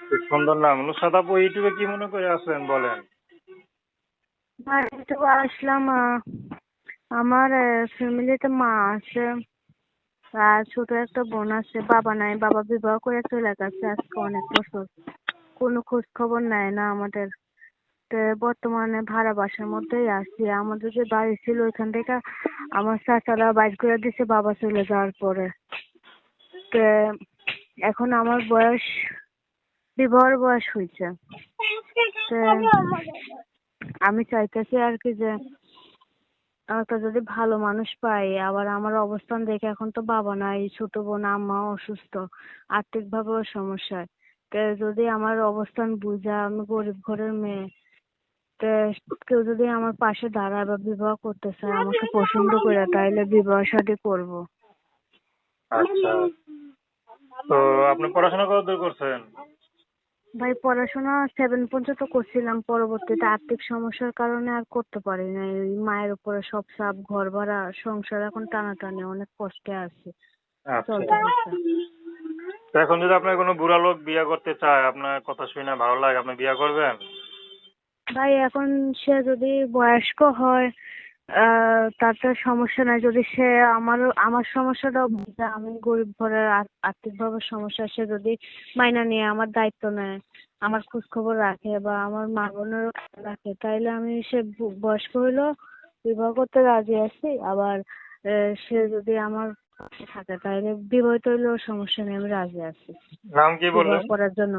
খুব সুন্দর নাম। নুসরাত আপু, ইউটিউবে কি মনে করে আসলেন বলেন? বাড়িতে আসলাম। আমার ফ্যামিলিতে মা আছে, আর ছোট একটা বোন আছে। বাবা নাই, বাবা বিবাহ করে চলে গেছে আজকে অনেক বছর। কোনো খোঁজ খবর নেয় না আমাদের। তো বর্তমানে ভাড়া বাসার মধ্যেই আছি। আমাদের যে বাড়ি ছিল ওইখান থেকে আমার চাচারা বাইর করে দিছে বাবা চলে যাওয়ার পরে। তো এখন আমার বয়স, বিবাহের বয়স হয়েছে। তো আমি চাইতেছি আর কি যে একটা যদি ভালো মানুষ পাই। আবার আমার অবস্থান দেখে এখন তো বাবা নাই, ছোট বোন আম্মা অসুস্থ, আর্থিক ভাবেও সমস্যা। তো যদি আমার অবস্থান বুঝা, আমি গরিব ঘরের মেয়ে, তো কেউ যদি আমার পাশে দাঁড়ায় বা বিবাহ করতে চায় আমাকে পছন্দ করে, তাইলে বিবাহ শাদী করবো। আচ্ছা, তো আপনি পড়াশোনা কতদূর করছেন? ভাই পড়াশোনা 7 পর্যন্ত করছিলাম, পরবর্তীতে আর্থিক সমস্যার কারণে আর করতে পারি নাই। ওই মায়ের উপরে সব চাপ, ঘর ভাড়া, সংসার এখন টানাটানি, অনেক কষ্টে আছি, আচ্ছা, চলতেছে। তো এখন যদি আপনার কোনো বুড়া লোক বিয়ে করতে চায়, আপনার কথা শুনে ভালো লাগে, আপনি বিয়ে করবেন? ভাই এখন সে যদি বয়স্ক হয় তাতে সমস্যা নাই। যদি সে আমার সমস্যাটাও বুঝে, আমি গরিব ঘরের আর্থিকভাবে সমস্যা, সে যদি মাইনা নিয়ে আমার দায়িত্ব নেয়, আমার খোঁজ খবর রাখে বা আমার মা বোনেরও খেয়াল রাখে, তাইলে আমি সে বয়স্ক হইলেও বিবাহ করতে রাজি আছি। আবার সে যদি আমার পাশে থাকে তাইলে বিবাহিত হইলেও সমস্যা নেই, আমি রাজি আছি নাম কি বিবাহ বললেন? করার জন্য।